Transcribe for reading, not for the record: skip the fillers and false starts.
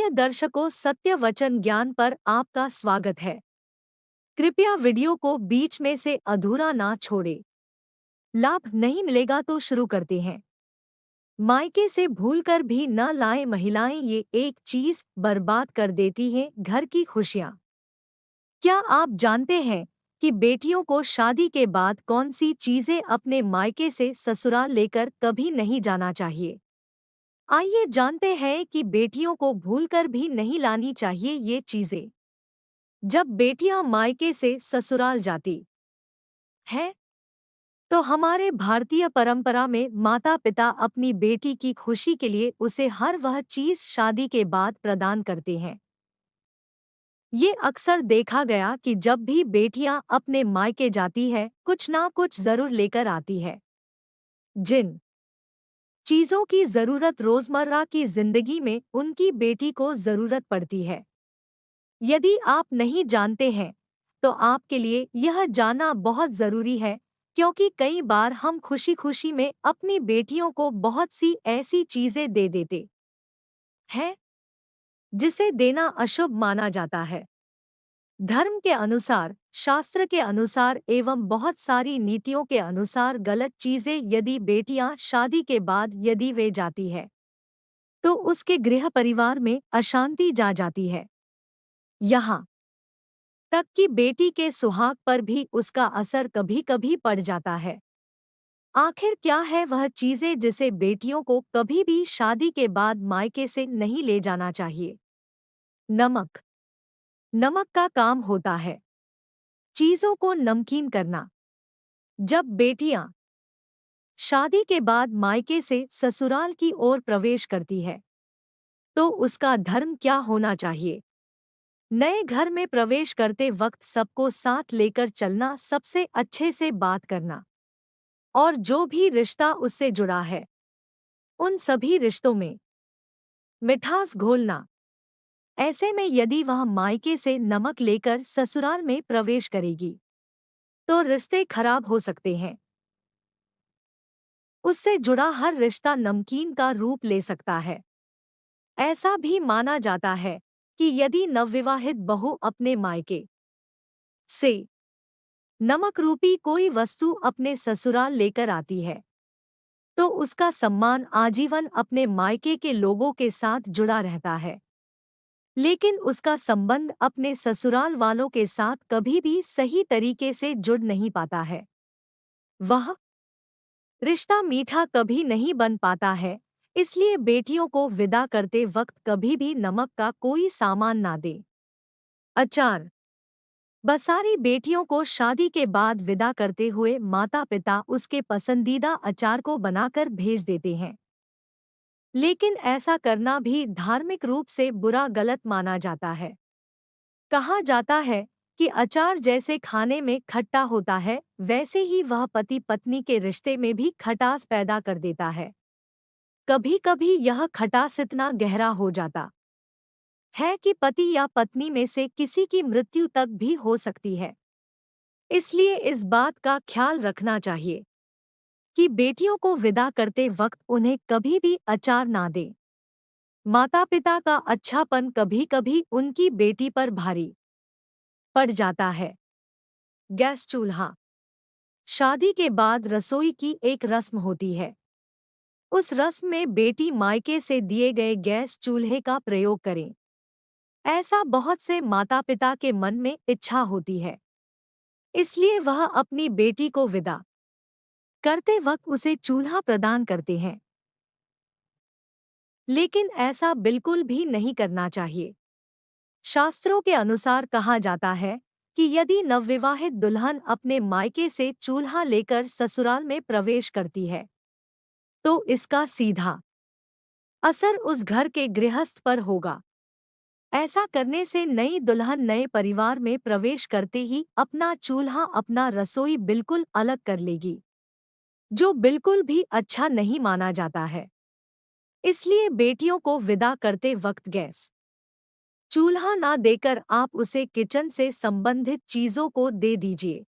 प्रिय दर्शकों, सत्य वचन ज्ञान पर आपका स्वागत है। कृपया वीडियो को बीच में से अधूरा ना छोड़े। लाभ नहीं मिलेगा तो शुरू करते हैं। मायके से भूलकर भी न लाएं महिलाएं, ये एक चीज बर्बाद कर देती हैं घर की खुशियां। क्या आप जानते हैं कि बेटियों को शादी के बाद कौन सी चीजें अपने मायके से ससुराल लेकर कभी नहीं जाना चाहिए? आइए जानते हैं कि बेटियों को भूलकर भी नहीं लानी चाहिए ये चीजें। जब बेटियां मायके से ससुराल जाती हैं, तो हमारे भारतीय परंपरा में माता पिता अपनी बेटी की खुशी के लिए उसे हर वह चीज शादी के बाद प्रदान करते हैं। ये अक्सर देखा गया कि जब भी बेटियां अपने मायके जाती है, कुछ ना कुछ जरूर लेकर आती है। जिन चीजों की जरूरत रोजमर्रा की जिंदगी में उनकी बेटी को जरूरत पड़ती है। यदि आप नहीं जानते हैं, तो आपके लिए यह जानना बहुत ज़रूरी है, क्योंकि कई बार हम खुशी-खुशी में अपनी बेटियों को बहुत सी ऐसी चीज़ें दे देते हैं, जिसे देना अशुभ माना जाता है। धर्म के अनुसार, शास्त्र के अनुसार एवं बहुत सारी नीतियों के अनुसार गलत चीज़ें यदि बेटियां शादी के बाद यदि वे जाती है, तो उसके गृह परिवार में अशांति जा जाती है। यहाँ तक कि बेटी के सुहाग पर भी उसका असर कभी-कभी पड़ जाता है। आखिर क्या है वह चीजें जिसे बेटियों को कभी भी शादी के बाद मायके से नहीं ले जाना चाहिए? नमक। नमक का काम होता है चीजों को नमकीन करना। जब बेटियां शादी के बाद मायके से ससुराल की ओर प्रवेश करती है, तो उसका धर्म क्या होना चाहिए? नए घर में प्रवेश करते वक्त सबको साथ लेकर चलना, सबसे अच्छे से बात करना और जो भी रिश्ता उससे जुड़ा है उन सभी रिश्तों में मिठास घोलना। ऐसे में यदि वह मायके से नमक लेकर ससुराल में प्रवेश करेगी, तो रिश्ते खराब हो सकते हैं। उससे जुड़ा हर रिश्ता नमकीन का रूप ले सकता है। ऐसा भी माना जाता है कि यदि नवविवाहित बहू अपने मायके से नमक रूपी कोई वस्तु अपने ससुराल लेकर आती है, तो उसका सम्मान आजीवन अपने मायके के लोगों के साथ जुड़ा रहता है, लेकिन उसका संबंध अपने ससुराल वालों के साथ कभी भी सही तरीके से जुड़ नहीं पाता है। वह रिश्ता मीठा कभी नहीं बन पाता है। इसलिए बेटियों को विदा करते वक्त कभी भी नमक का कोई सामान ना दें। अचार। बसारी बेटियों को शादी के बाद विदा करते हुए माता पिता उसके पसंदीदा अचार को बनाकर भेज देते हैं, लेकिन ऐसा करना भी धार्मिक रूप से बुरा गलत माना जाता है। कहा जाता है कि अचार जैसे खाने में खट्टा होता है, वैसे ही वह पति पत्नी के रिश्ते में भी खटास पैदा कर देता है। कभी कभी यह खटास इतना गहरा हो जाता है कि पति या पत्नी में से किसी की मृत्यु तक भी हो सकती है। इसलिए इस बात का ख्याल रखना चाहिए कि बेटियों को विदा करते वक्त उन्हें कभी भी अचार ना दें। माता पिता का अच्छापन कभी कभी उनकी बेटी पर भारी पड़ जाता है। गैस चूल्हा। शादी के बाद रसोई की एक रस्म होती है। उस रस्म में बेटी मायके से दिए गए गैस चूल्हे का प्रयोग करें, ऐसा बहुत से माता पिता के मन में इच्छा होती है। इसलिए वह अपनी बेटी को विदा करते वक्त उसे चूल्हा प्रदान करते हैं, लेकिन ऐसा बिल्कुल भी नहीं करना चाहिए। शास्त्रों के अनुसार कहा जाता है कि यदि नवविवाहित दुल्हन अपने मायके से चूल्हा लेकर ससुराल में प्रवेश करती है, तो इसका सीधा असर उस घर के गृहस्थ पर होगा। ऐसा करने से नई दुल्हन नए परिवार में प्रवेश करते ही अपना चूल्हा, अपना रसोई बिल्कुल अलग कर लेगी, जो बिल्कुल भी अच्छा नहीं माना जाता है। इसलिए बेटियों को विदा करते वक्त गैस चूल्हा ना देकर आप उसे किचन से संबंधित चीजों को दे दीजिए।